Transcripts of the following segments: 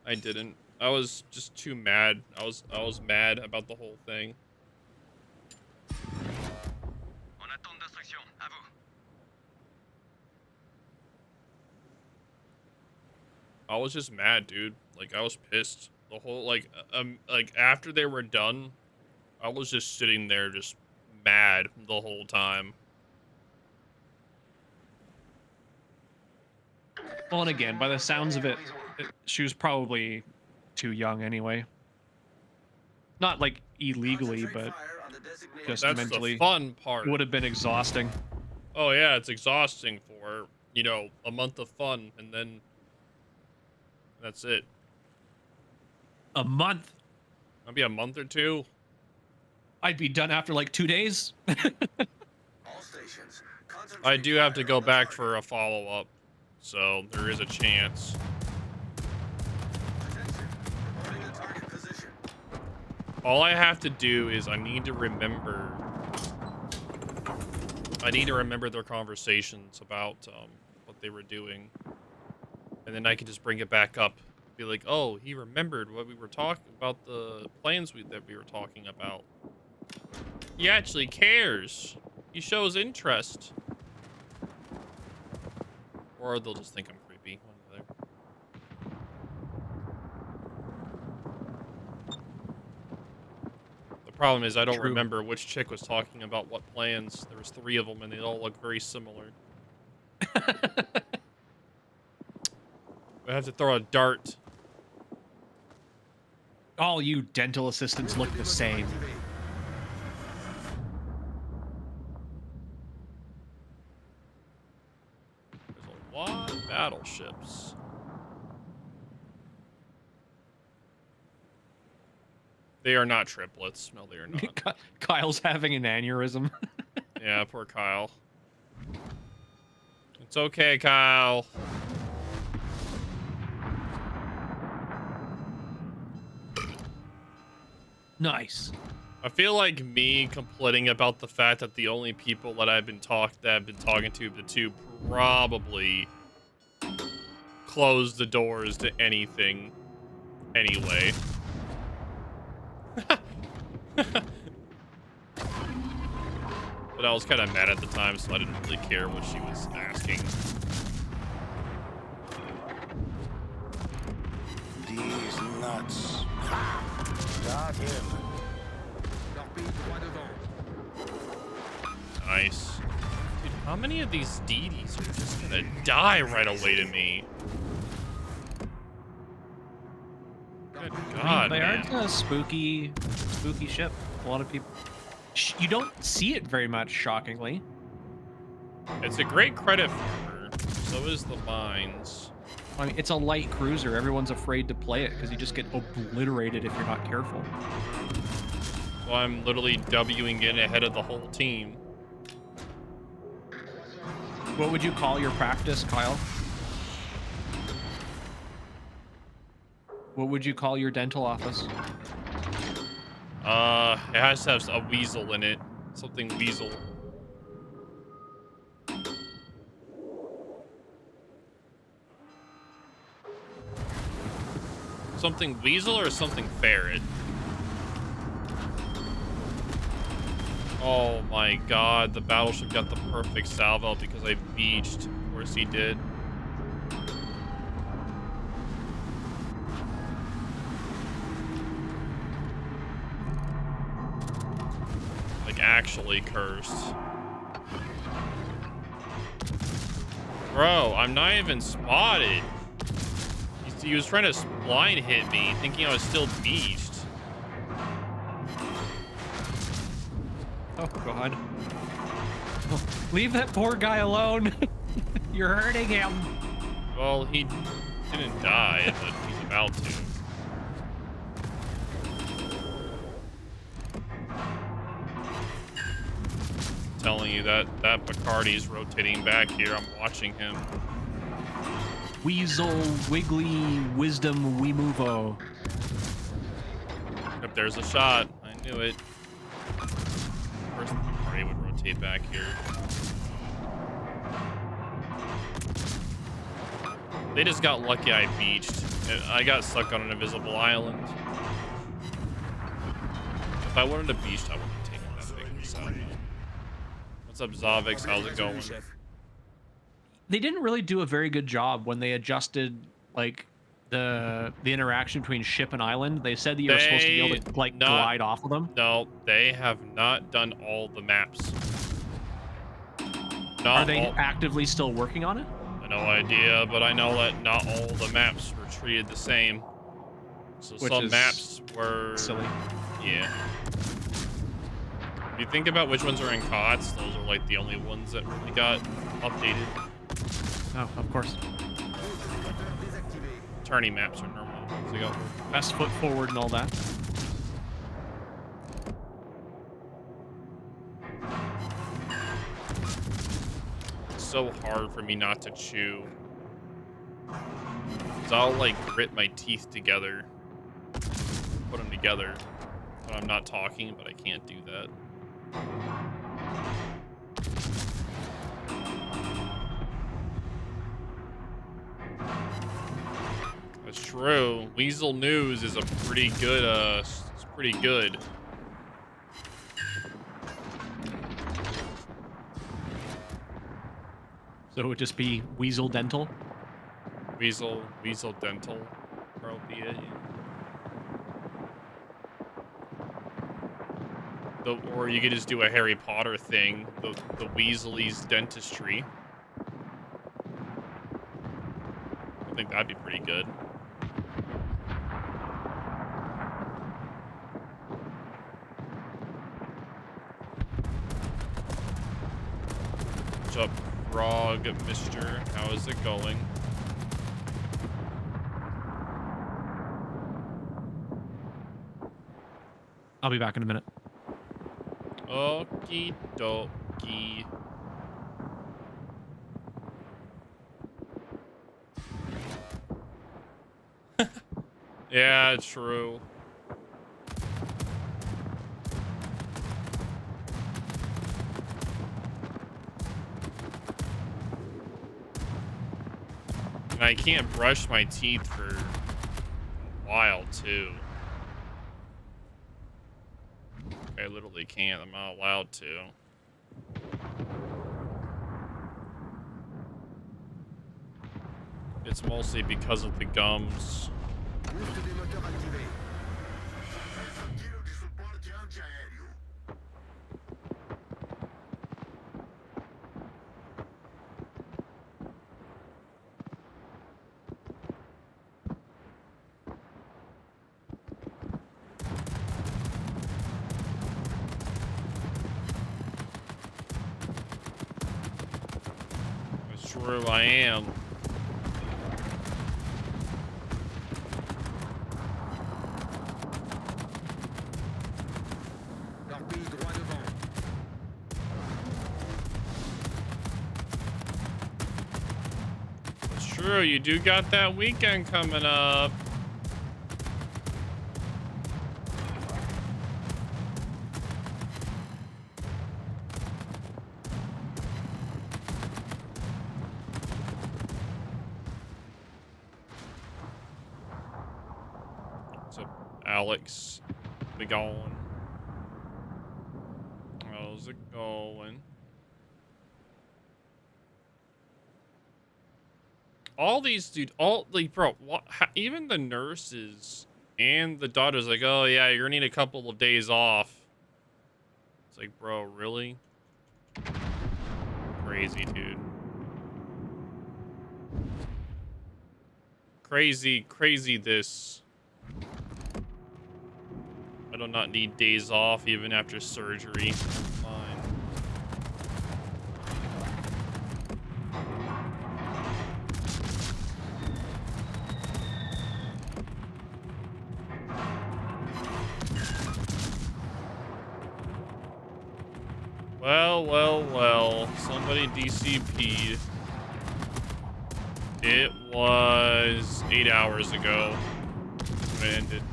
I didn't. I was just too mad. I was mad about the whole thing. On attend d'instruction. À vous. I was just mad, dude. Like I was pissed. The whole like after they were done, I was just sitting there just mad the whole time. Well, and again, by the sounds of it, she was probably too young anyway. Not like illegally, but just That's the mentally. fun It part. would have been exhausting. Oh yeah, it's exhausting for, you know, a month of fun and then that's it. A month? Maybe a month or two. I'd be done after like 2 days. I do have to go back for a follow-up, so there is a chance. All I have to do is I need to remember their conversations about what they were doing, and then I can just bring it back up. Be like, oh, he remembered what we were talking about, the plans that we were talking about. He actually cares. He shows interest. Or they'll just think I'm creepy. One or the other. The problem is I don't remember which chick was talking about what plans. There was 3 of them, and they all look very similar. I have to throw a dart. All you dental assistants look the same. There's a lot of battleships. They are not triplets. No, they are not. Kyle's having an aneurysm. Yeah, poor Kyle. It's okay, Kyle. Nice. I feel like me complaining about the fact that the only people that I've been talking to, the two, probably closed the doors to anything anyway. But I was kind of mad at the time, so I didn't really care what she was asking. These nuts. Got him. Nice. Dude, how many of these DDs are just gonna die right away to me? Good God, They man. are a spooky ship. A lot of people. You don't see it very much, shockingly. It's a great credit farmer. So is the mines. I mean, it's a light cruiser. Everyone's afraid to play it because you just get obliterated if you're not careful. So I'm literally Wing in ahead of the whole team. What would you call your practice, Kyle? What would you call your dental office? It has to have a weasel in it. Something weasel. Something weasel or something ferret? Oh my God, the battleship got the perfect salvo because I beached. Of course he did. Like actually cursed. Bro, I'm not even spotted. He was trying to blind hit me, thinking I was still beached. Oh, God. Oh, leave that poor guy alone. You're hurting him. Well, he didn't die, but he's about to. I'm telling you that Bacardi's rotating back here. I'm watching him. Weasel, Wiggly, Wisdom, Weemovo. If there's a shot, I knew it. First, Bacardi would rotate back here. They just got lucky I beached. I got stuck on an invisible island. If I wanted a beast, I would have taken that thing myself. What's up, Zavix? How's it going? They didn't really do a very good job when they adjusted like the interaction between ship and island. They said that you were supposed to be able They to like not glide off of them. no, they have not done all the maps. Are Not they all. actively still working on it? No idea, but I know that not all the maps were treated the same. So Which some is maps were silly. Yeah. If you think about which ones are in COTS, those are like the only ones that really got updated. Oh, of course. Tourney maps are normal ones they got. Best foot forward and all that. It's so hard for me not to chew. So I'll like grit my teeth together, put them together when I'm not talking, but I can't do that. That's true. Weasel News is a pretty good, it's pretty good. So it would just be Weasel Dental. Weasel Dental, probably it. Or you could just do a Harry Potter thing, the Weasley's dentistry. I think that'd be pretty good. What's up, Frog Mister? How is it going? I'll be back in a minute. Okie dokie. Yeah, true. And I can't brush my teeth for a while, too. I literally can't. I'm not allowed to. It's mostly because of the gums. That's true, I am. It's true, you do got that weekend coming up. What's up, Alex? We going? How's it going? All these, dude, all like, bro, what, even the nurses and the doctors, like, oh yeah, you're gonna need a couple of days off. It's like, bro, really? Crazy, dude. Crazy this. I do not need days off even after surgery. Fine. Well. Somebody DCP'd. It was 8 hours ago when it ended.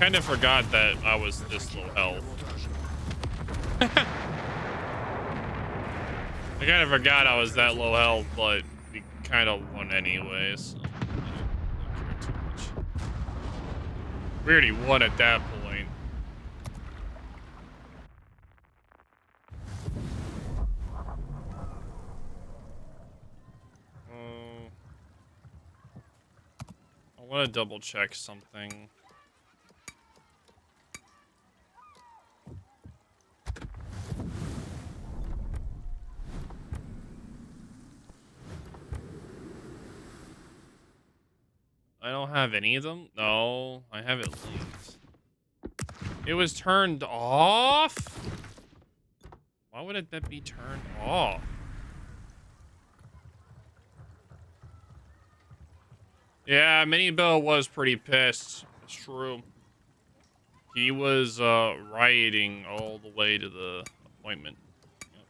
kind of forgot that I was this low health. I kind of forgot I was that low health, but we kind of won anyway, so I don't care too much. We already won at that point. I want to double check something. I don't have any of them? No, I have it linked. It was turned off? Why would that be turned off? Yeah, Mini Bill was pretty pissed. It's true. He was rioting all the way to the appointment. Yep.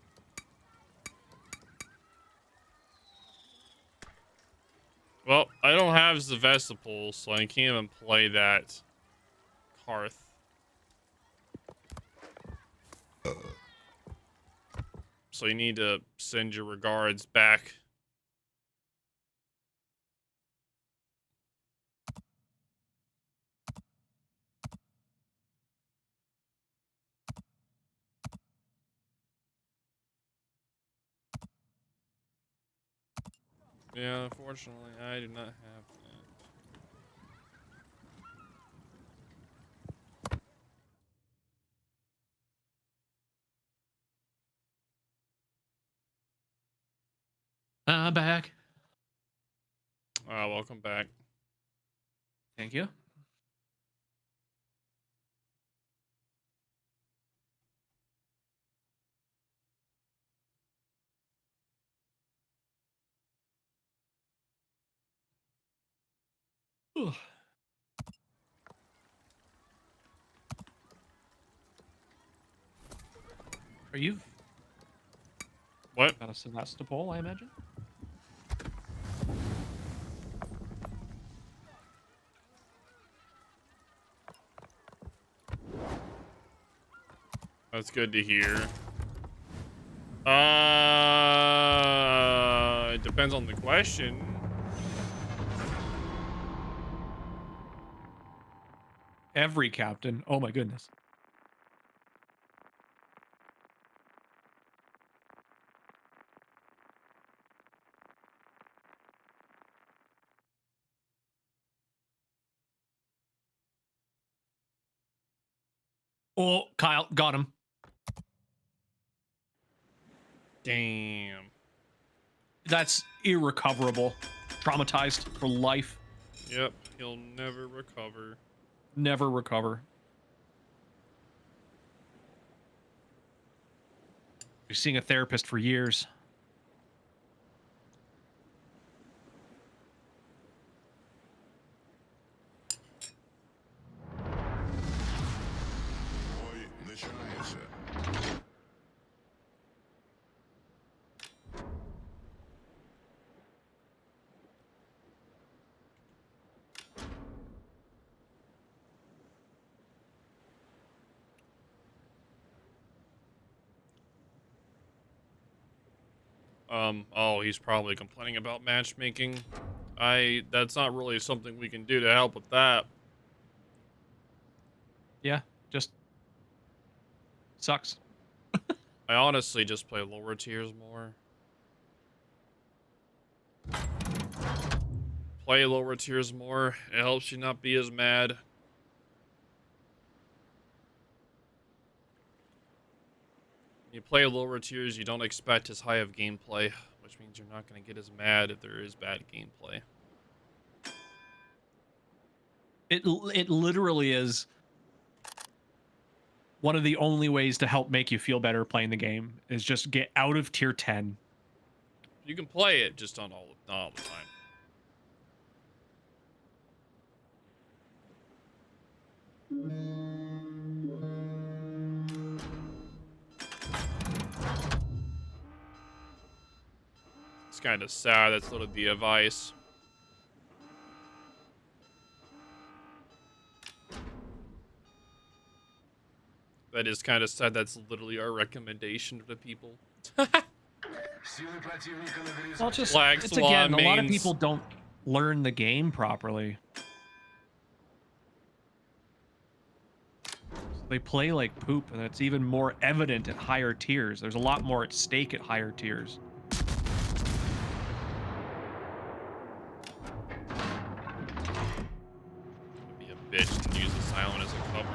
Well, I don't have Sevastopol, so I can't even play that Karth. So you need to send your regards back. Yeah, unfortunately, I do not have Back. that. Welcome back. Thank you. Ugh. Are you What? got a Sevastopol, I imagine? That's good to hear. It depends on the question. Every captain. Oh my goodness. Oh, Kyle, got him. Damn. That's irrecoverable. Traumatized for life. Yep, he'll never recover. Never recover. You're seeing a therapist for years. Oh, he's probably complaining about matchmaking. That's not really something we can do to help with that. Yeah, just sucks. I honestly just play lower tiers more. Play lower tiers more. It helps you not be as mad. You play lower tiers, you don't expect as high of gameplay, which means you're not going to get as mad if there is bad gameplay. It literally is one of the only ways to help make you feel better playing the game is just get out of tier 10. You can play it, just not all the time. It's kind of sad. That's sort of the advice. That is kind of sad. That's literally our recommendation to people. Well, it's just Black it's Swan again, a lot of mains. people don't learn the game properly. They play like poop, and it's even more evident at higher tiers. There's a lot more at stake at higher tiers. Be a bitch and use the silent as a cover.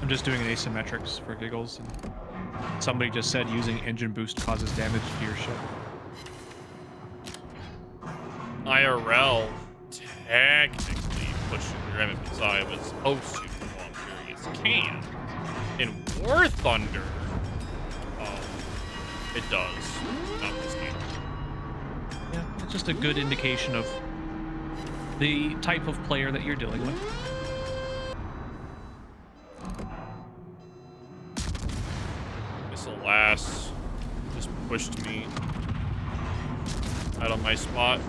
I'm just doing an asymmetrics for giggles, and somebody just said using engine boost causes damage to your ship. IRL technically pushing your MFSI was supposed to for long periods can. In War Thunder, it does. Not this game. Yeah, it's just a good indication of the type of player that you're dealing with. Alas, just pushed me out of my spot.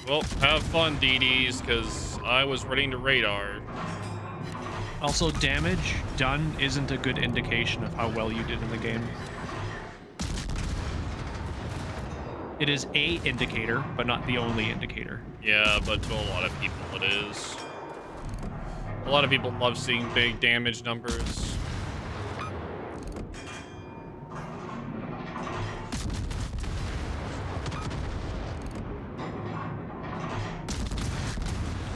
Well, have fun, DDs, because I was ready to radar. Also, damage done isn't a good indication of how well you did in the game. It is a indicator, but not the only indicator. Yeah, but to a lot of people it is. A lot of people love seeing big damage numbers.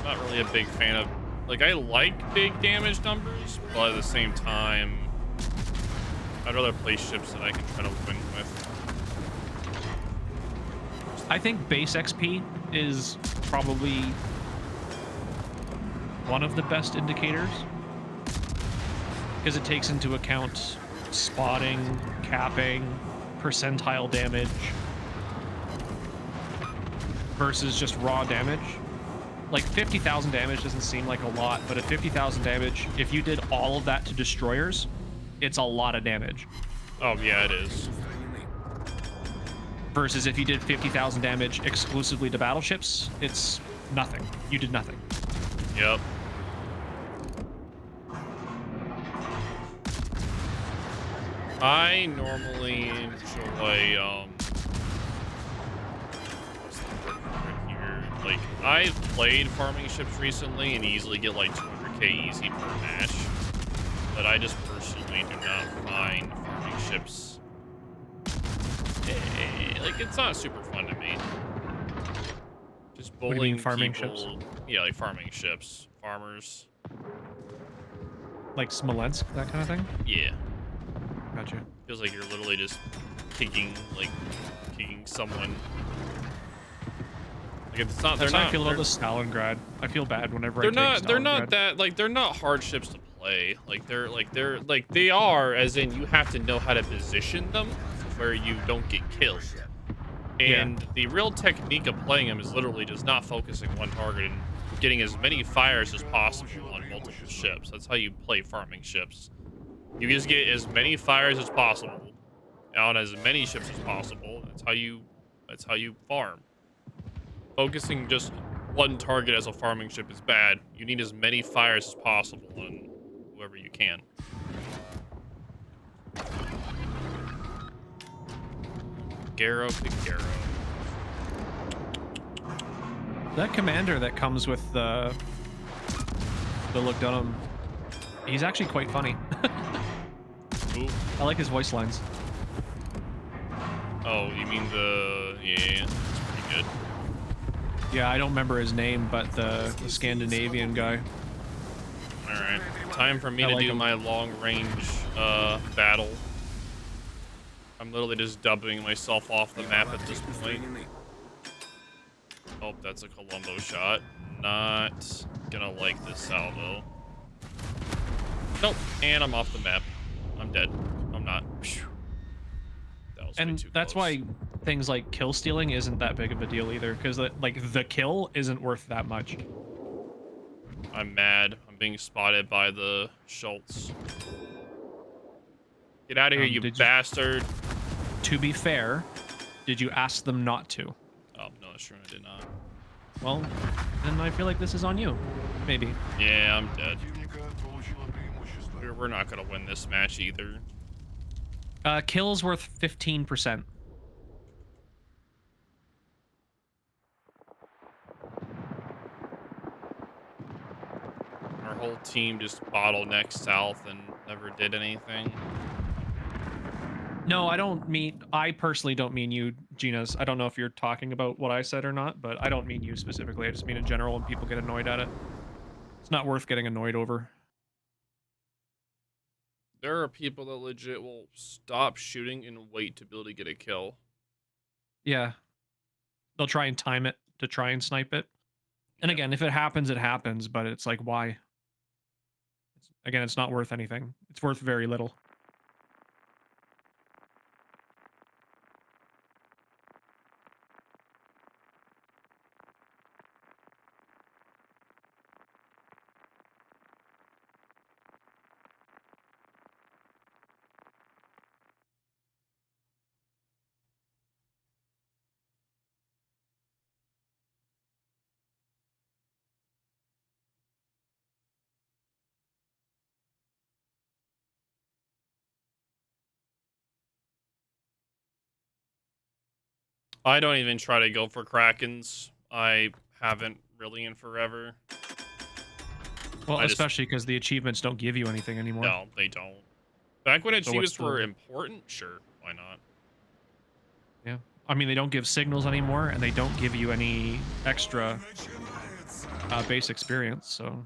Not really a big fan of, like, I like big damage numbers, but at the same time, I'd rather play ships that I can try to win with. I think base XP is probably one of the best indicators because it takes into account spotting, capping, percentile damage versus just raw damage. Like 50,000 damage doesn't seem like a lot, but at 50,000 damage, if you did all of that to destroyers, it's a lot of damage. Oh yeah, it is. Versus if you did 50,000 damage exclusively to battleships, it's nothing. You did nothing. Yep. I normally enjoy, what's the word right here? Like, I've played farming ships recently and easily get like 200k easy per match, but I just personally do not find farming ships, like, it's not super fun to me. Just What do you bullying mean, farming people. ships? Yeah, like farming ships. Farmers. Like Smolensk, that kind of thing? Yeah. Gotcha. Feels like you're literally just kicking someone. Like, it's not. That's They're how not. I feel about They're, the Stalingrad. I feel bad whenever they're I take not. They're not Stalingrad. that. Like, they're not hard ships to play. Like, they are. As in, you have to know how to position them where you don't get killed. And the real technique of playing them is literally just not focusing one target and getting as many fires as possible on multiple ships. That's how you play farming ships. You just get as many fires as possible on as many ships as possible. That's how you farm. Focusing just one target as a farming ship is bad. You need as many fires as possible on whoever you can. Garo Pigaro. That commander that comes with the look Dunham, he's actually quite funny. Ooh. I like his voice lines. Oh, you mean the... Yeah, it's pretty good. Yeah, I don't remember his name, but the Scandinavian guy. All right, time for me I to like do him. my long range battle. I'm literally just dubbing myself off the map at this point. Oh, that's a Columbo shot. Not gonna like this salvo. Nope, and I'm off the map. I'm dead. I'm not. Phew. That was way And too that's close. why things like kill stealing isn't that big of a deal either, because like the kill isn't worth that much. I'm mad. I'm being spotted by the Schultz. Get out of here, you Did you? bastard. To be fair, did you ask them not to? Oh, no, that's true. I did not. Well, then I feel like this is on you. Maybe. Yeah, I'm dead. We're not gonna win this match either. Kills worth 15%. Our whole team just bottlenecked south and never did anything. No, I personally don't mean you, Ginas. I don't know if you're talking about what I said or not, but I don't mean you specifically. I just mean in general when people get annoyed at it. It's not worth getting annoyed over. There are people that legit will stop shooting and wait to be able to get a kill. Yeah. They'll try and time it to try and snipe it. And Yep. again, if it happens, it happens, but it's like, why? Again, it's not worth anything. It's worth very little. I don't even try to go for Krakens. I haven't really in forever. Well, I just, especially because the achievements don't give you anything anymore. no, they don't. Back when So what's achievements were the... important, sure, why not? Yeah. I mean, they don't give signals anymore, and they don't give you any extra base experience, so...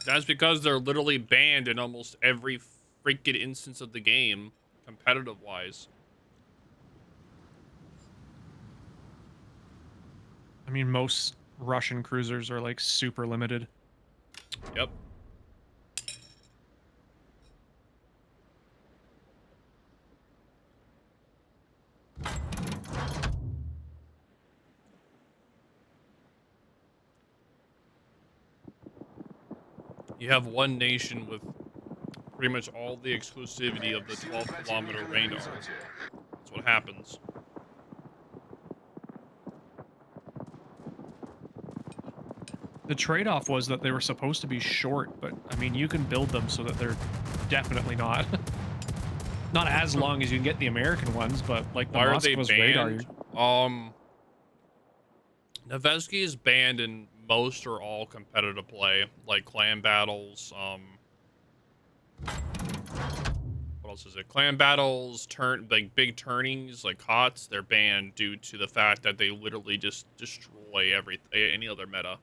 That's because they're literally banned in almost every freaking instance of the game, competitive-wise. I mean, most Russian cruisers are, like, super limited. Yep. You have one nation with pretty much all the exclusivity of the 12-kilometer radar. That's what happens. The trade-off was that they were supposed to be short, but, I mean, you can build them so that they're definitely not. Not as long as you can get the American ones, but, like, the Why are they Moskva's radar... banned? Noveski is banned in most or all competitive play, like clan battles, what else is it? Clan battles, like big turnings, like COTS, they're banned due to the fact that they literally just destroy any other meta.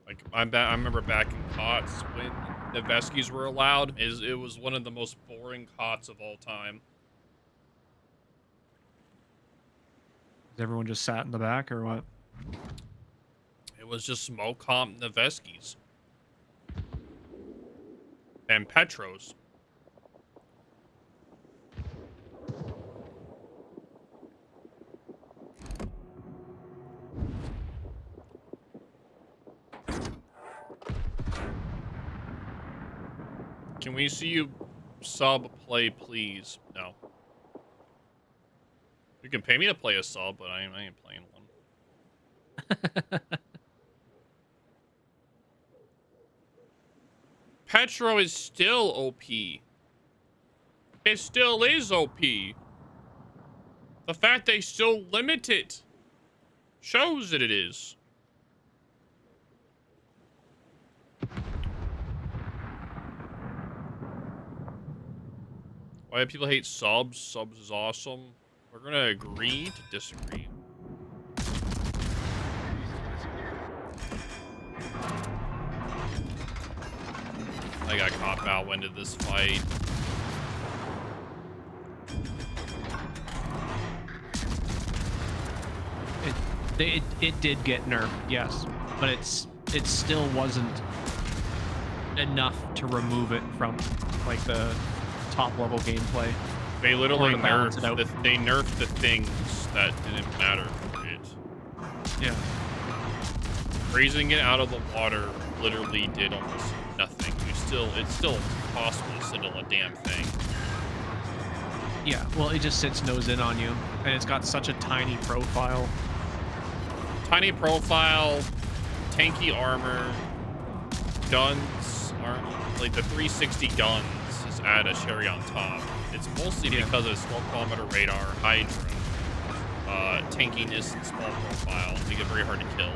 Like I remember back in COTS when Noveskis were allowed, it was one of the most boring COTS of all time. Everyone just sat in the back, or what? It was just smoke comp Noveskis. And Petros. Can we see you sub play, please? No. You can pay me to play a sub, but I ain't playing one. Petro is still OP. It still is OP. The fact they still limit it shows that it is. Why do people hate subs? Subs is awesome. We're gonna agree to disagree. I got cop-out went into this fight. It did get nerfed, yes, but it still wasn't enough to remove it from like the top level gameplay. They literally Or to balance it out. they nerfed the things that didn't matter for it. Yeah. Raising it out of the water literally did almost nothing. It's still possible to settle a damn thing. Yeah, well, it just sits nose in on you, and it's got such a tiny profile. Tiny profile, tanky armor, guns aren't like the 360 guns is add a cherry on top. It's mostly because of small kilometer radar, hydra, tankiness, and small profile. Make it very hard to kill.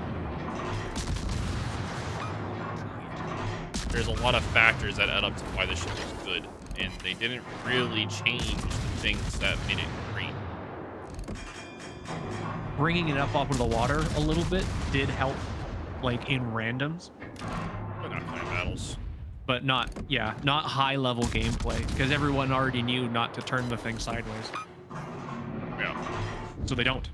There's a lot of factors that add up to why this ship is good, and they didn't really change the things that made it great. Bringing it up off of the water a little bit did help, like in randoms, But not kind of battles. but not high level gameplay, because everyone already knew not to turn the thing sideways, Yeah. so they don't.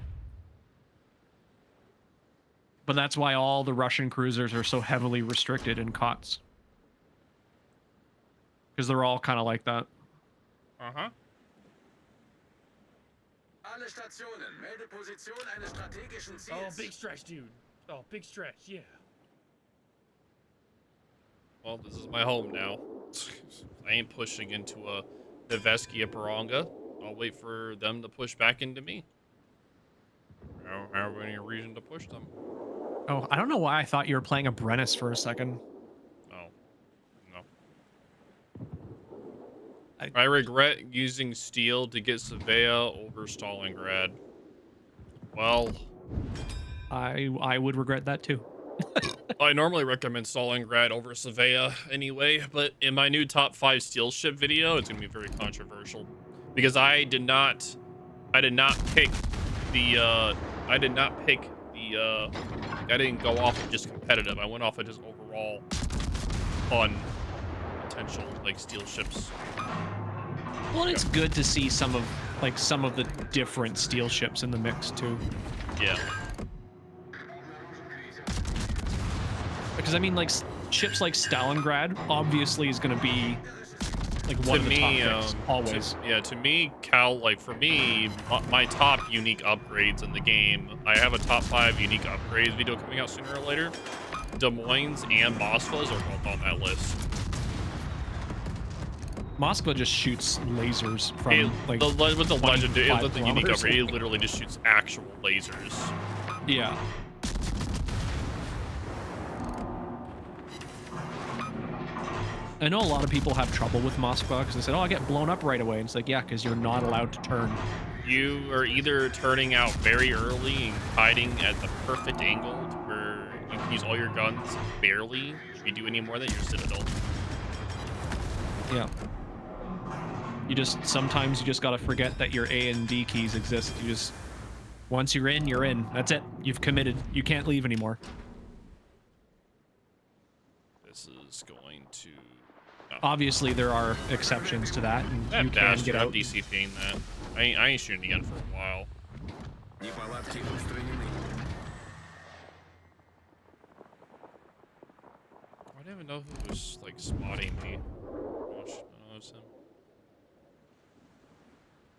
But that's why all the Russian cruisers are so heavily restricted in COTS. Because they're all kind of like that. Uh-huh. Alle Stationen, melde Position eines strategischen Oh, Ziels. big stretch, dude. Oh, big stretch, yeah. Well, this is my home now. I ain't pushing into a Neveskia Paranga. I'll wait for them to push back into me. I don't have any reason to push them. Oh, I don't know why I thought you were playing a Brennus for a second. Oh. No. I regret using steel to get Sevilla over Stalingrad. Well, I would regret that too. I normally recommend Stalingrad over Sevilla anyway, but in my new top 5 steel ship video, it's gonna be very controversial because I didn't go off of just competitive. I went off of just overall fun potential, like steel ships. Well, and it's good to see some of the different steel ships in the mix too. Yeah. Because I mean, like ships like Stalingrad obviously is going to be like one of the top picks always. To me, for me, my top unique upgrades in the game, I have a top 5 unique upgrades video coming out sooner or later. Des Moines and Moskvas are both on that list. Moskva just shoots lasers from like with the legend, it 25 was the unique kilometers. upgrade. It literally just shoots actual lasers. Yeah. I know a lot of people have trouble with Moskva because they said, "Oh, I get blown up right away." And it's like, yeah, because you're not allowed to turn. You are either turning out very early and hiding at the perfect angle to where you can use all your guns barely. If you do any more than your Citadel. Yeah. Sometimes you just gotta forget that your A and D keys exist. Once you're in, you're in. That's it. You've committed. You can't leave anymore. This is going to. Obviously, there are exceptions to that, and you can get out. I'm DCPing that. I ain't shooting again for a while. Неполадки устранены. I didn't even know who was like spotting me. Gosh, I know it's him.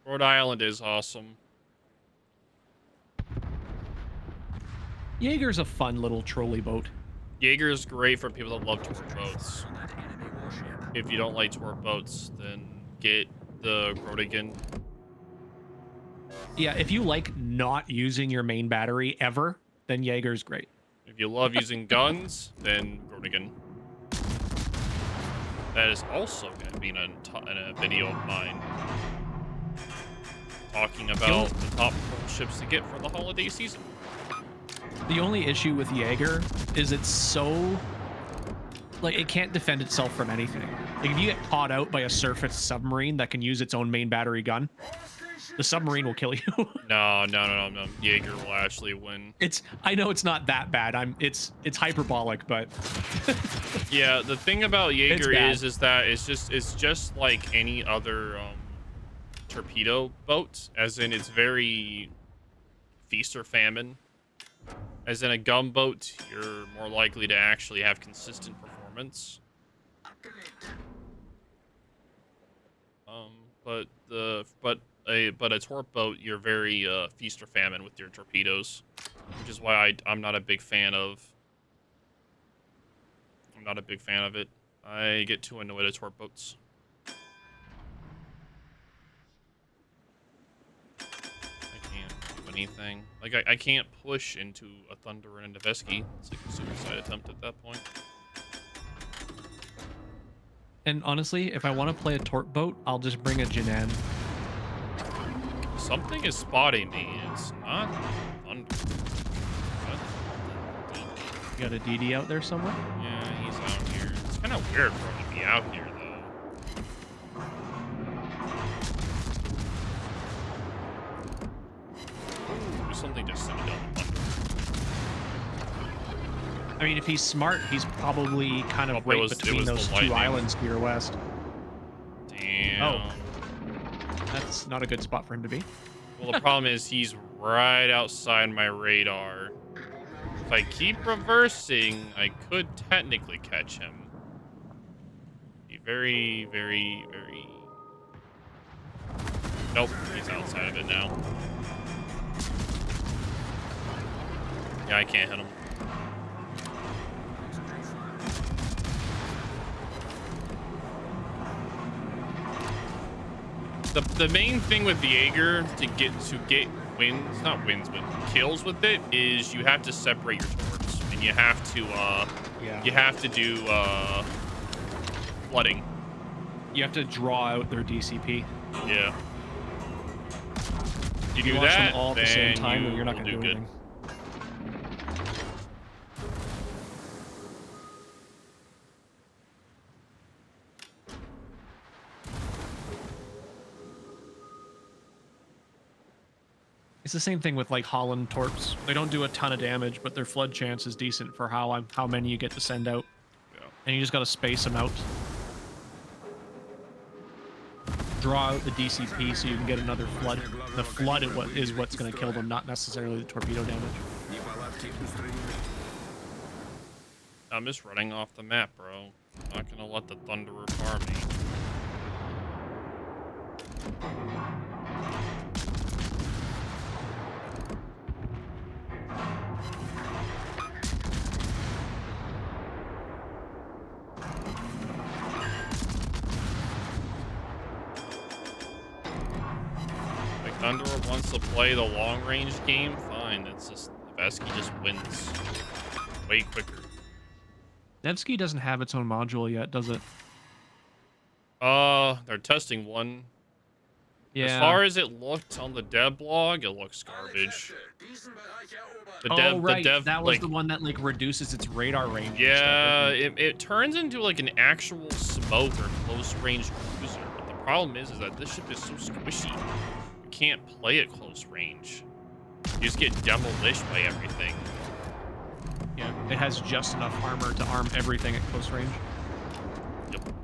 Rhode Island is awesome. Jaeger's a fun little trolley boat. Jaeger is great for people that love tour boats. If you don't like tour boats, then get the Groningen. Yeah, if you like not using your main battery ever, then Jaeger's great. If you love using guns, then Groningen. That is also going to be in a video of mine. talking about the top ships to get for the holiday season. The only issue with Jaeger is it's so like it can't defend itself from anything. Like if you get caught out by a surface submarine that can use its own main battery gun, the submarine will kill you. No. Jaeger will actually win. I know it's not that bad. It's hyperbolic, but Yeah, the thing about Jaeger bad. is that it's just like any other torpedo boat, as in it's very feast or famine. As in a gunboat, you're more likely to actually have consistent performance. But a torp boat, you're very feast or famine with your torpedoes, which is why I'm not a big fan of. I'm not a big fan of it. I get too annoyed at torp boats. I can't do anything. Like I can't push into a Thunder and a Nevesky. It's like a suicide attempt at that point. and honestly, if I want to play a torp boat, I'll just bring a Jinan. Something is spotting me. It's not Thunder. You got a DD out there somewhere? Yeah, he's out here. It's kind of weird for him to be out here, though. Do something to send it down the Thunder. I mean, if he's smart, he's probably kind of right between those two islands to your west. Damn. Oh. That's not a good spot for him to be. Well, the problem is he's right outside my radar. If I keep reversing, I could technically catch him. Be very, very, very... Nope, he's outside of it now. Yeah, I can't hit him. The main thing with the Jaeger to get wins, not wins, but kills with it is you have to separate your torps, and you have to do flooding. You have to draw out their DCP. Yeah. You If do you watch that, them all at the same then time, you you're not will going to do good. anything. It's the same thing with like Holland torps. They don't do a ton of damage, but their flood chance is decent for how many you get to send out. Yeah. And you just got to space them out. Draw out the DCP so you can get another flood. The flood is what's going to kill them, not necessarily the torpedo damage. I'm just running off the map, bro. I'm not gonna let the Thunderer farm me. Thunderer wants to play the long-range game, fine. It's just Nevesky just wins way quicker. Nevsky doesn't have its own module yet, does it? They're testing one. Yeah. As far as it looked on the dev blog, it looks garbage. That was the one that like reduces its radar range. Yeah, it turns into like an actual smoke or close-range cruiser. But the problem is that this ship is so squishy. You can't play at close range. You just get demolished by everything. Yeah, it has just enough armor to arm everything at close range. Yep.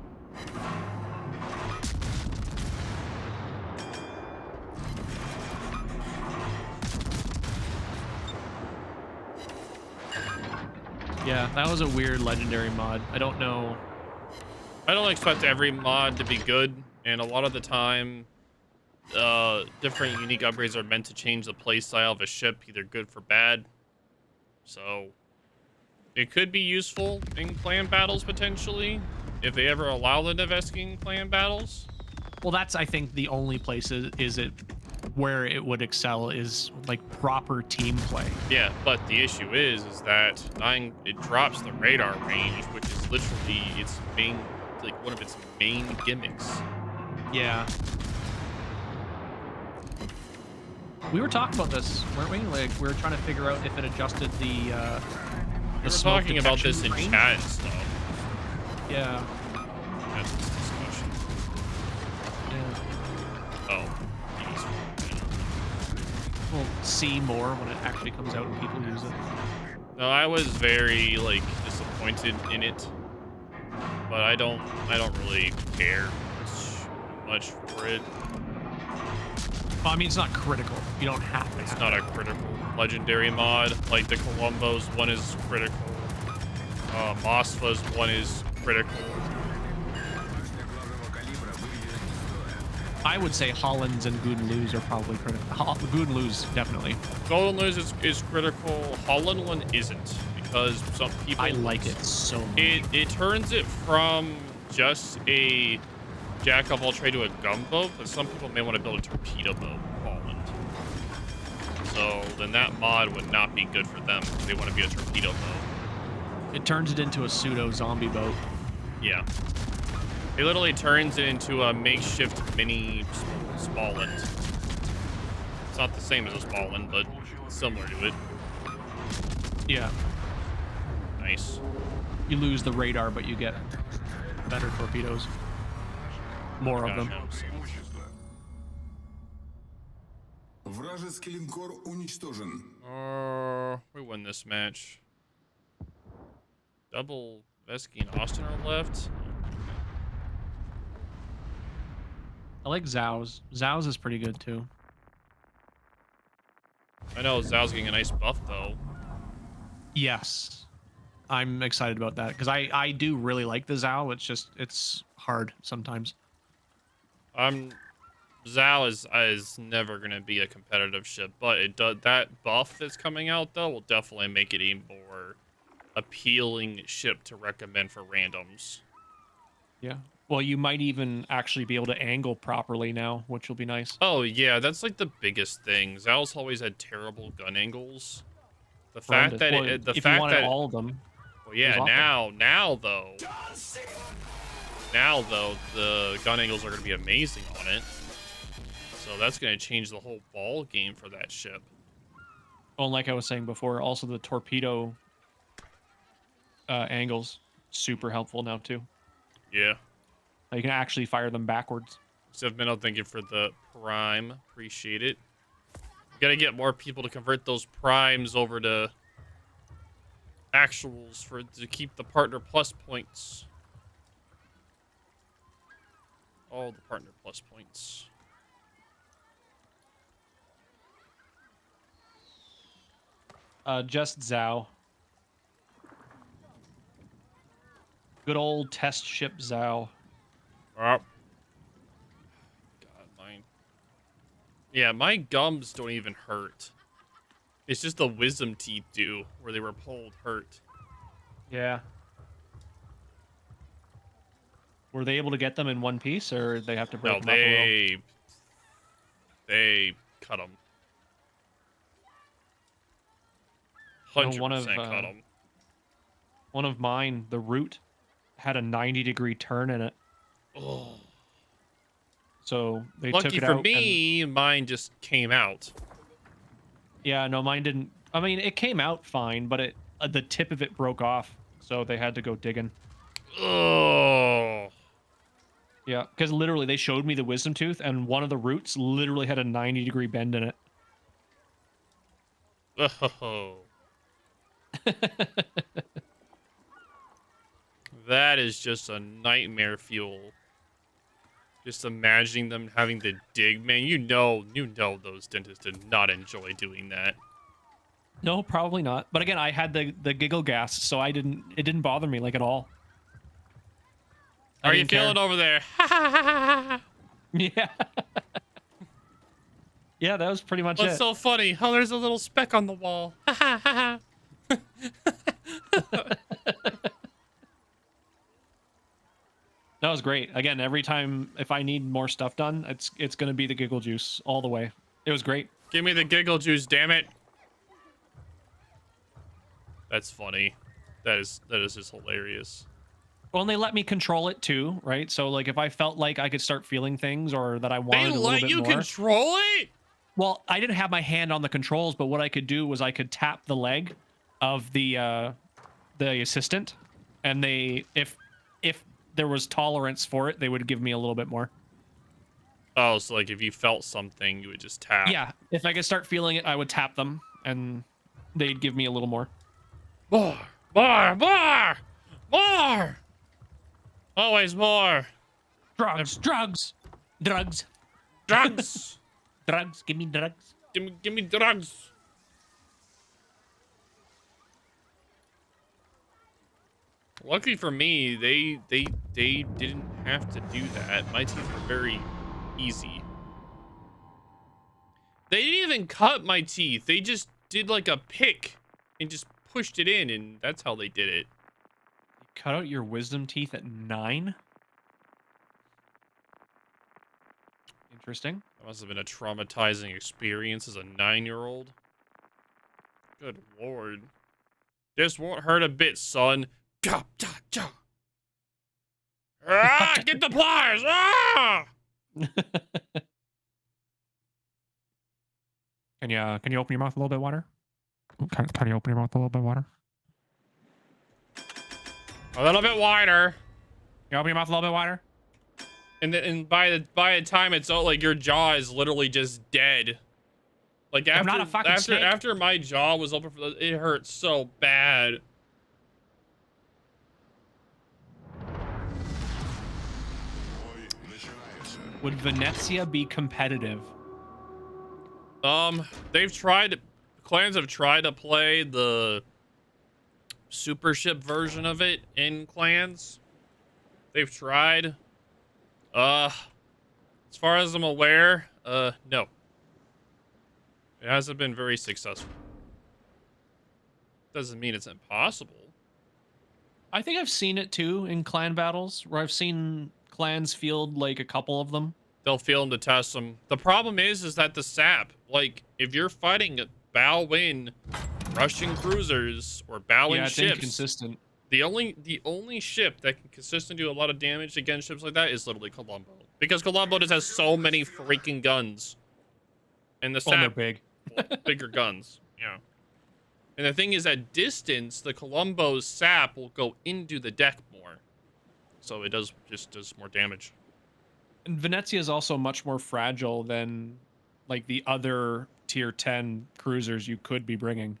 Yeah, that was a weird legendary mod. I don't know. I don't expect every mod to be good, and a lot of the time, different unique upgrades are meant to change the playstyle of a ship, either good for bad. So, it could be useful in clan battles, potentially, if they ever allow the Nevesky clan battles. Well, that's, I think, the only place is it where it would excel is, like, proper team play. Yeah, but the issue is that it drops the radar range, which is literally its main, like, one of its main gimmicks. Yeah. We were talking about this, weren't we? Like we were trying to figure out if it adjusted the We were smoke talking about detection this in range. chat and stuff. Yeah. That's this discussion. Yeah. Oh. We'll see more when it actually comes out and people use it. No, I was very like disappointed in it, but I don't really care much for it. Well, I mean, it's not critical. You don't have to. It's not a critical legendary mod. Like the Columbo's one is critical. Mosfa's one is critical. I would say Holland's and Goodenloos are probably critical. Goodenloos, definitely. Golden Lose is critical. Holland one isn't because some people. I like it so much. It turns it from just a jack of all trade to a gunboat, but some people may want to build a torpedo boat in Holland. So then that mod would not be good for them if they want to be a torpedo boat. It turns it into a pseudo zombie boat. Yeah. It literally turns it into a makeshift mini Smallland. It's not the same as a Smallland, but similar to it. Yeah. Nice. You lose the radar, but you get better torpedoes. More of them. Gotcha. Вражеский линкор уничтожен. We win this match. Double Vesky and Austin are left. I like Zhao's. Zhao's is pretty good too. I know Zhao's getting a nice buff though. Yes. I'm excited about that because I do really like the Zhao. It's hard sometimes. Zhao is never gonna be a competitive ship, but it does that buff that's coming out though will definitely make it a more appealing ship to recommend for randoms. Yeah. Well, you might even actually be able to angle properly now, which will be nice. Oh yeah, that's like the biggest thing. Zhao's always had terrible gun angles. The fact that Well, the if fact you wanted that all of them, well, yeah, there's now though the gun angles are gonna be amazing on it. So that's gonna change the whole ball game for that ship. well, like I was saying before, also the torpedo angles super helpful now too. Yeah. You can actually fire them backwards. Menno, thank you for the prime. Appreciate it. Gotta get more people to convert those primes over to actuals to keep the partner plus points. All the partner plus points. Just Zhao. Good old test ship Zhao. God, mine. Yeah, my gums don't even hurt. It's just the wisdom teeth do, where they were pulled hurt. Yeah. Were they able to get them in one piece, or they have to break No, them up a little? they cut them. You know, 100% cut them. One of mine, the root, had a 90-degree turn in it. Oh. So they Lucky took it for out. me, mine just came out. Yeah, no, mine didn't. I mean, it came out fine, but the tip of it broke off, so they had to go digging. Oh. Yeah, because literally they showed me the wisdom tooth, and one of the roots literally had a 90-degree bend in it. Oh. That is just a nightmare fuel. Just imagining them having to dig, man. You know those dentists did not enjoy doing that. No, probably not. But again, I had the giggle gas, so it didn't bother me like at all. Are you feeling over there? Yeah. Yeah, that was pretty much What's it. so funny? Oh, there's a little speck on the wall. That was great. Again, every time if I need more stuff done, it's gonna be the giggle juice all the way. It was great. Give me the giggle juice, damn it. That's funny. That is just hilarious. Well, and they let me control it too, right? So like if I felt like I could start feeling things or that I wanted They a little let bit you more. control it? Well, I didn't have my hand on the controls, but what I could do was I could tap the leg of the assistant, and if there was tolerance for it, they would give me a little bit more. Oh, so like if you felt something, you would just tap. Yeah, if I could start feeling it, I would tap them, and they'd give me a little more. More, more, more, more. Always more. Drugs, drugs, drugs, Drugs. drugs. Give me drugs. Give me drugs. Luckily for me, they didn't have to do that. My teeth were very easy. They didn't even cut my teeth. They just did like a pick and just pushed it in, and that's how they did it. You cut out your wisdom teeth at 9. Interesting. That must have been a traumatizing experience as a 9-year-old. Good lord. This won't hurt a bit, son. Ga, ja, ja. Ah, get the pliers! Ah! Can you open your mouth a little bit wider? Can you open your mouth a little bit wider? A little bit wider. Can you open your mouth a little bit wider? And by the time it's out, like your jaw is literally just dead. Like I'm not a fucking snake. after my jaw was open, it hurt so bad. Would Venezia be competitive? Clans have tried to play the super ship version of it in clans. They've tried. As far as I'm aware, no. It hasn't been very successful. Doesn't mean it's impossible. I think I've seen it too in clan battles, where I've seen clans field like a couple of them. They'll field them to test them. The problem is that the sap, like, if you're fighting bow-in Russian cruisers or bow-in it's ships, inconsistent. the only ship that can consistently do a lot of damage against ships like that is literally Colombo, because Colombo just has so many freaking guns, and the Oh, they're sap big. bigger guns. Yeah. And the thing is, at distance, the Colombo's sap will go into the deck more, so it does more damage. And Venezia is also much more fragile than like the other tier 10 cruisers you could be bringing.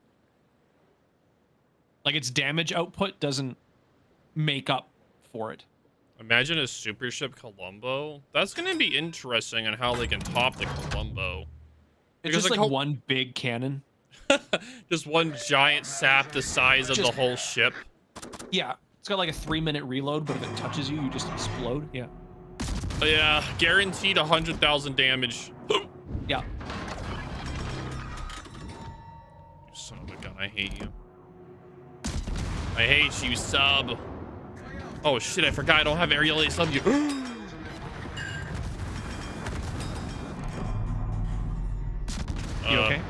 Like its damage output doesn't make up for it. Imagine a super ship Colombo. That's gonna be interesting on how they can top the Colombo. It's Because just the like one big cannon. just one giant sap the size of the whole ship. Yeah, it's got like a 3-minute reload, but if it touches you, you just explode. Yeah. Yeah, guaranteed 100,000 damage. Yeah. You son of a gun, I hate you. I hate you, sub. Oh shit, I forgot I don't have aerial ASW. You okay?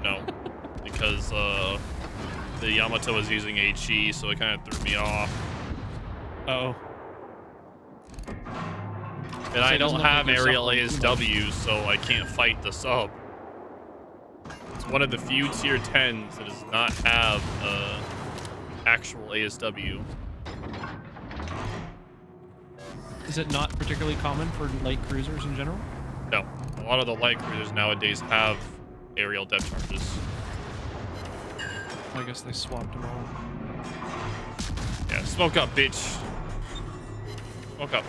No, because the Yamato was using HE, so it kind of threw me off. Oh. And I don't have aerial ASW, so I can't fight the sub. It's one of the few tier 10s that does not have actual ASW. Is it not particularly common for light cruisers in general? No, a lot of the light cruisers nowadays have aerial depth charges. I guess they swapped them all. Yeah, smoke up, bitch. Smoke up.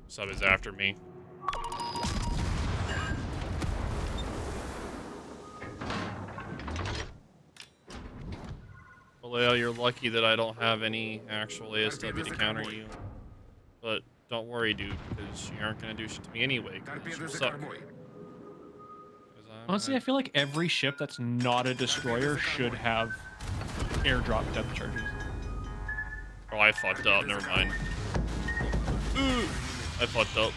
Sub is after me. Well, you're lucky that I don't have any actual ASW to counter you. But don't worry, dude, because you aren't going to do shit to me anyway, because you suck. Honestly, I feel like every ship that's not a destroyer should have airdrop depth charges. Oh, I fucked up. Never mind. Ooh, I fucked up.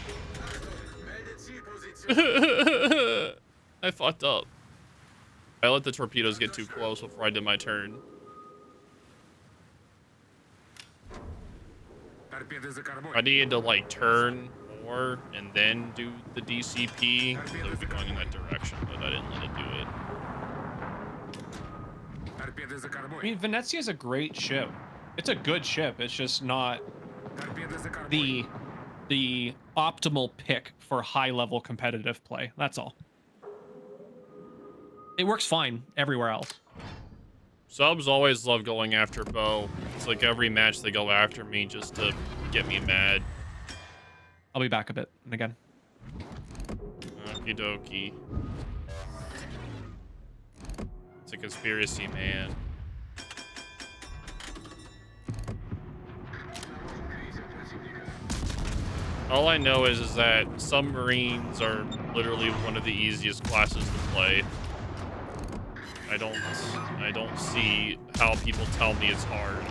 I fucked up. I let the torpedoes get too close before I did my turn. I needed to, like, turn more and then do the DCP, they would be going in that direction, but I didn't let it do it. Торпеды за I кормой. mean, Venezia's a great ship. It's a good ship. It's just not Торпеды за кормой. the optimal pick for high level competitive play. That's all. It works fine everywhere else. Subs always love going after Bo. It's like every match they go after me just to get me mad. I'll be back a bit and again. Okie dokie. It's a conspiracy, man. All I know is that submarines are literally one of the easiest classes to play. I don't see how people tell me it's hard.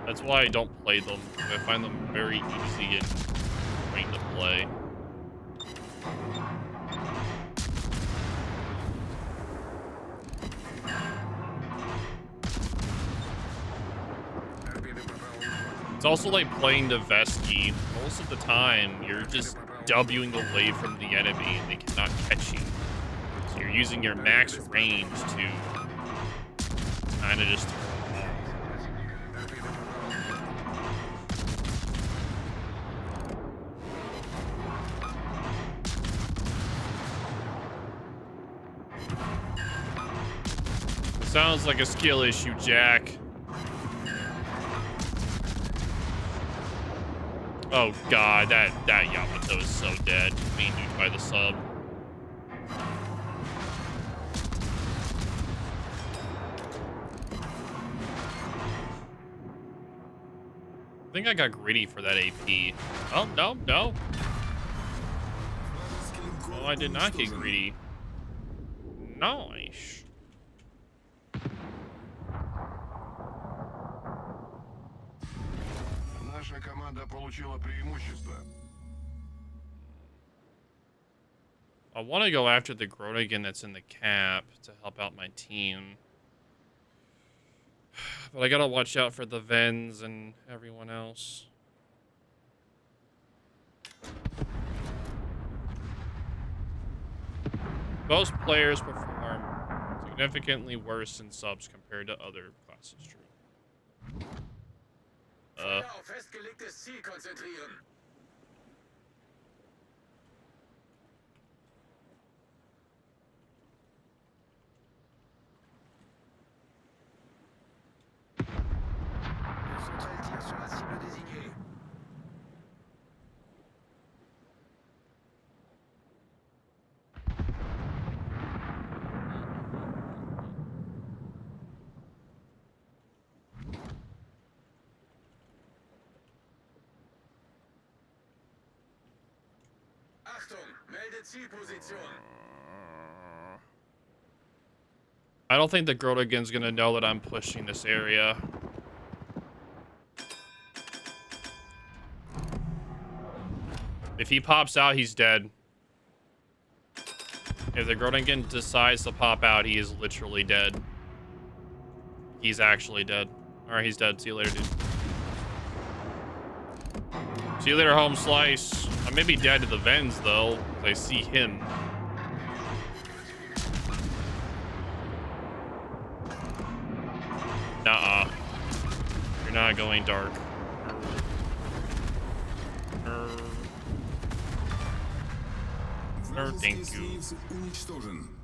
That's why I don't play them. I find them very easy and great to play. It's also like playing the Vesky. Most of the time, you're just Wing away from the enemy and they cannot catch you. So you're using your max range to kind of just throw them off. Sounds like a skill issue, Jack. Oh god, that Yamato is so dead. Being nuked by the sub. I think I got greedy for that AP. Oh, no. No, I did not get greedy. Nice. Наша команда получила преимущество. I want to go after the Groningen that's in the cap to help out my team. But I gotta watch out for the Vens and everyone else. Most players perform significantly worse in subs compared to other classes. True. Feuer auf festgelegtes Ziel konzentrieren. Concentrez le tir sur la cible désignée. Achtung, melde Zielposition. I don't think the Groningen's gonna know that I'm pushing this area. If he pops out, he's dead. If the Groningen decides to pop out, he is literally dead. He's actually dead. Alright, he's dead. See you later, dude. See you later, home slice. I may be dead to the Vens, though, because I see him. Nuh-uh. You're not going dark. No, Вражеский thank you. эсминец уничтожен.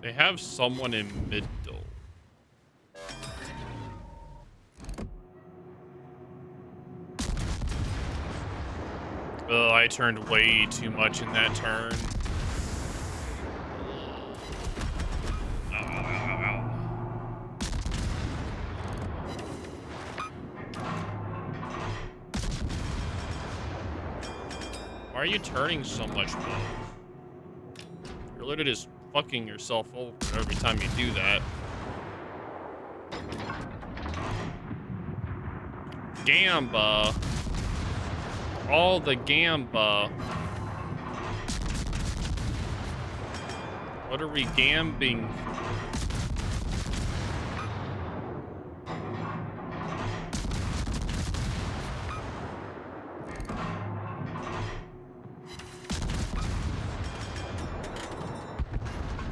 They have someone in middle. Oh, I turned way too much in that turn. Ow, ow, ow, ow, ow. Why are you turning so much, Bo? You're literally just fucking yourself over every time you do that. Gamba. All the gamba. What are we gambing for?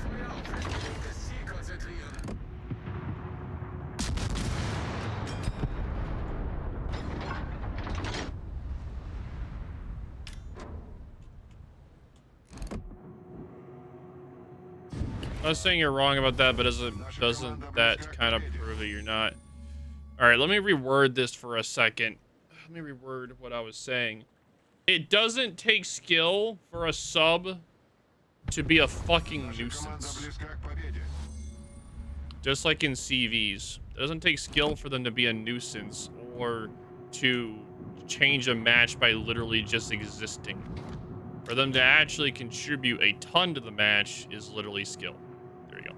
Feuer auf festgelegtes Ziel konzentrieren. I'm not saying you're wrong about that, but doesn't that kind of prove that you're not? All right, let me reword this for a second. Let me reword what I was saying. It doesn't take skill for a sub to be a fucking Наша команда nuisance. близка к победе. Just like in CVs. It doesn't take skill for them to be a nuisance or to change a match by literally just existing. For them to actually contribute a ton to the match is literally skill. There you go.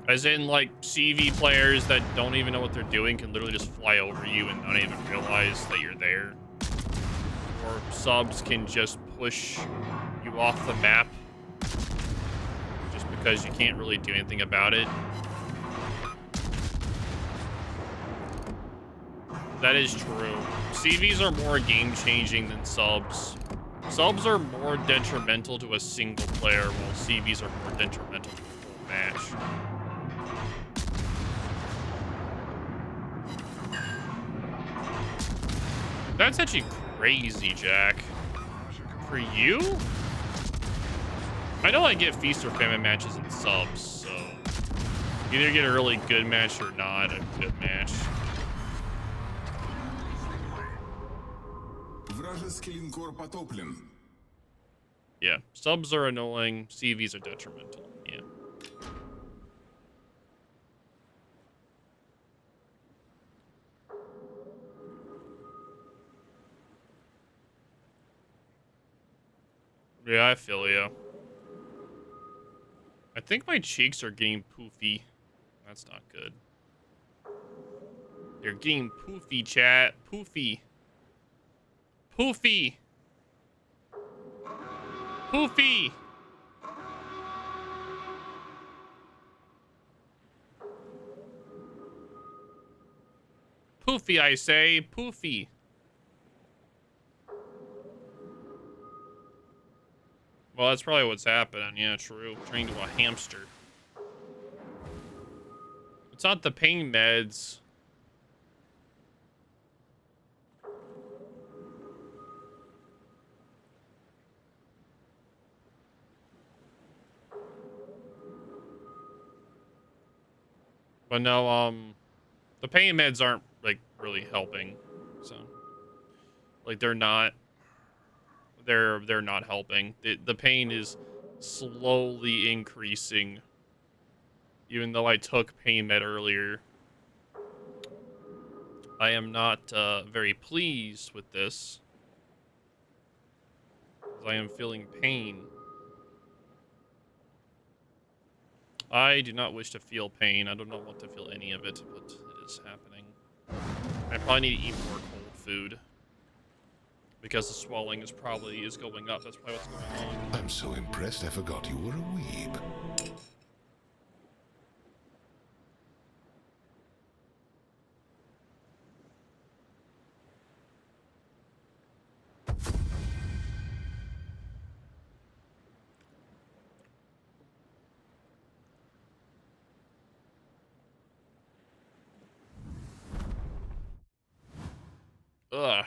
As in, like, CV players that don't even know what they're doing can literally just fly over you and not even realize that you're there. Or subs can just push you off the map just because you can't really do anything about it. That is true. CVs are more game-changing than subs. Subs are more detrimental to a single player, while CVs are more detrimental to the whole match. That's actually crazy, Jack. For you? I know I get feast or famine matches in subs, so either get a really good match or not a good match. Вражеский линкор потоплен. Yeah, subs are annoying, CVs are detrimental. Yeah. Yeah, I feel you. I think my cheeks are getting poofy. That's not good. They're getting poofy, chat. Poofy. Poofy. Poofy. Poofy, I say. Poofy. Well, that's probably what's happening. Yeah, true. Turning to a hamster. It's not the pain meds. But no, the pain meds aren't, like, really helping. So, like, they're not helping. The pain is slowly increasing. Even though I took pain med earlier. I am not very pleased with this. As I am feeling pain. I do not wish to feel pain. I do not want to feel any of it, but it is happening. I probably need to eat more cold food. Because the swelling is probably going up. That's probably what's going on. I'm so impressed I forgot you were a weeb. Ugh.